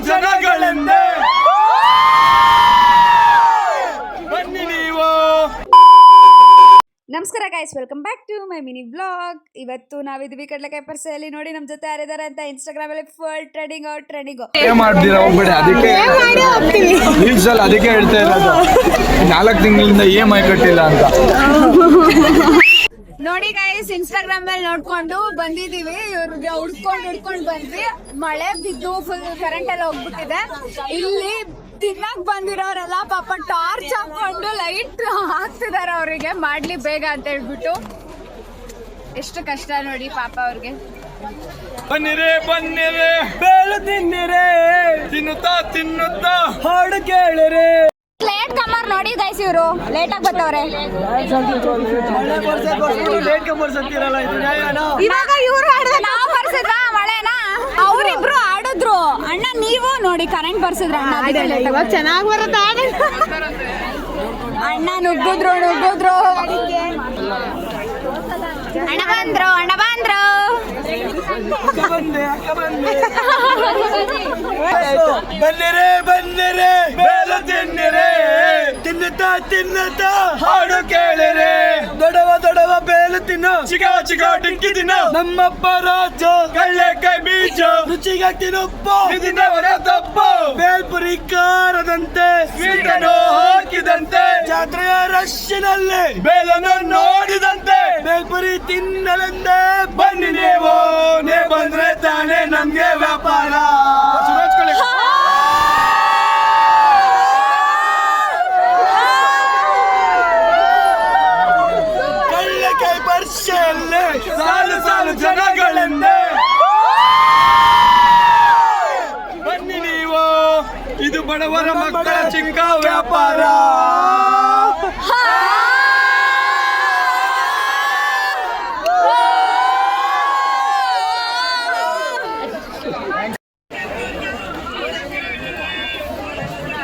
ಜನಗಳೆಂದೇ ಬನ್ನಿ ನೀವು. ನಮಸ್ಕಾರ guys, welcome back to my mini vlog. ಇವತ್ತು ನಾವಿದ್ವಿ ಕಡಲೆಕಾಯಿ ಪರಿಸೆಯಲ್ಲಿ. ನೋಡಿ ನಮ್ಮ ಜೊತೆ ಯಾರಿದ್ದಾರೆ ಅಂತ ಇನ್ಸ್ಟಾಗ್ರಾಮ್ ಅಲ್ಲಿ ಫುಲ್ ಟ್ರೆಂಡಿಂಗ್ ಮಾಡ್ತೀರಾ ಹೋಗ್ಬೇಡಿ. ಅದಕ್ಕೆ ಹೇಳ್ತಾ ಇರೋದು 4 ತಿಂಗಳಿಂದ EMI ಕಟ್ಟಿಲ್ಲ ಅಂತ. ನೋಡಿ ಗೈಸ್, ಇನ್ಸ್ಟಾಗ್ರಾಮ್ ಮೇಲೆ ನೋಡ್ಕೊಂಡು ಬಂದಿದೀವಿ. ಇವ್ರಿಗೆ ಹುಡ್ಕೊಂಡು ಬಂದ್ವಿ. ಮಳೆ ಬಿದ್ದು ಫುಲ್ ಕರೆಂಟ್ ಎಲ್ಲ ಹೋಗ್ಬಿಟ್ಟಿದೆ. ಇಲ್ಲಿ ತಿನ್ನಕ್ ಬಂದಿರೋರೆಲ್ಲ ಪಾಪ ಟಾರ್ಚ್ ಹಾಕೊಂಡು ಲೈಟ್ ಹಾಕ್ತಿದಾರೆ ಅವರಿಗೆ ಮಾಡ್ಲಿ ಬೇಗ ಅಂತ ಹೇಳ್ಬಿಟ್ಟು. ಎಷ್ಟು ಕಷ್ಟ ನೋಡಿ ಪಾಪ ಅವ್ರಿಗೆ. ಬನ್ನಿರೇ ಬನ್ನಿರೇ ಬೇಳು ತಿನ್ನಿರೇ, ತಿನ್ನುತ್ತಾ ಹಾಡು ಕೇಳಿರೆ. ಲೇಟ್ ಕಮರ್ ನೋಡಿ ಗೈಸ್, ಇವರು ಲೇಟ್ ಆಗಿ ಬರ್ತವ್ರೆ. ಇವಾಗ ಇವ್ರು ಆಡಿದ್ರೆ ನಾವು ಬರ್ಸಿದ್ವಾ ಮಳೆನ? ಅವ್ರಿಬ್ರು ಆಡಿದ್ರು. ಅಣ್ಣ ನೀವು ನೋಡಿ ಕರೆಂಟ್ ಬರ್ಸಿದ್ರ ಚೆನ್ನಾಗಿ ಬರುತ್ತೆ. ಅಣ್ಣ ನುಗ್ಗುದ್ರು. ಅಣ್ಣ ಬಂದ್ರು. ಬನ್ನಿರೇ ಬೇಲು ತಿನ್ನಿರೇ, ತಿನ್ನುತ್ತಾ ಹಾಡು ಕೇಳಿರೆ. ದೊಡವ ಬೇಲು ತಿನ್ನು, ಚಿಗ ಟಿಕ್ಕಿ ತಿನ್ನು. ನಮ್ಮಪ್ಪ ರಾಜ ಕಳ್ಳೆಕಾಯಿ ಬೀಜ, ರುಚಿಗೆ ತಿನ್ನುಪ್ಪು, ಇದನ್ನವರ ತಪ್ಪು. ಬೇಲ್ಪುರಿ ಖಾರದಂತೆ ಸ್ವೀಟನ್ನು ಹಾಕಿದಂತೆ, ಜಾತ್ರೆಯ ರಶ್ಶಿನಲ್ಲಿ ಬೇಲನ್ನು ನೋಡಿದಂತೆ, ಬೇಲ್ಪುರಿ ತಿನ್ನಲೆಂದೇ ಬನ್ನಿ ನೀವು. ನೇ ಬಂದ್ರೆ ತಾನೇ ನಮ್ಗೆ ವ್ಯಾಪಾರ. ಕಳ್ಳೆಕಾಯಿ ಪರಿಷೆಯಲ್ಲೇ ಸಾಲು ಜನಗಳೆಂದೇ ಬನ್ನಿ ನೀವು. ಇದು ಬಡವರ ಮಕ್ಕಳ ಚಿಕ್ಕ ವ್ಯಾಪಾರ.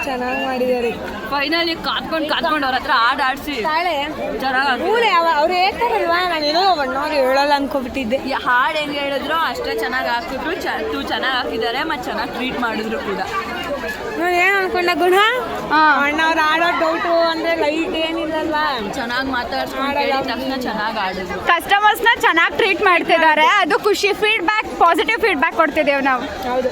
ಚೆನ್ನಾಗಿ ಮಾಡಿದ್ದಾರೆ. ಫೈನಲಿ ಕಾದ್ಕೊಂಡು ಅವ್ರ ಹತ್ರ ಆಡಿಸಿ ಚೆನ್ನಾಗಿ ಅವ್ರು ಹೇಳ್ತಾರಲ್ವಾ, ನಾನೇನೋ ಅವ್ರು ಹೇಳಲ್ಲ ಅನ್ಕೋಬಿಟ್ಟಿದ್ದೆ. ಹಾಡು ಹೆಂಗೆ ಹೇಳಿದ್ರು ಅಷ್ಟೇ ಚೆನ್ನಾಗಿ ಹಾಕಿದ್ರು. ಚೆನ್ನಾಗಿ ಹಾಕಿದ್ದಾರೆ ಮತ್ತು ಚೆನ್ನಾಗಿ ಟ್ರೀಟ್ ಮಾಡಿದ್ರು ಕೂಡ. ನಾನು ಏನು ಅನ್ಕೊಂಡೆ ಗುಣ, ಅಣ್ಣ ಅವ್ರು ಆಡೋ ಡೌಟು ಅಂದ್ರೆ ಲೈಟ್ ಏನಿಲ್ಲಲ್ಲ, ಚೆನ್ನಾಗಿ ಮಾತಾಡ್ಸ್ಕೊಂಡು ತಕ್ಷಣ ಚೆನ್ನಾಗಿ ಆಡಿದ್ರು. ಕಸ್ಟಮರ್ಸ್ನ ಚೆನ್ನಾಗಿ ಟ್ರೀಟ್ ಮಾಡ್ತಿದ್ದಾರೆ. ಅದು ಖುಷಿ. ಪಾಸಿಟಿವ್ ಫೀಡ್ಬ್ಯಾಕ್ ಕೊಡ್ತಿದ್ದೇವೆ ನಾವು. ಹೌದು.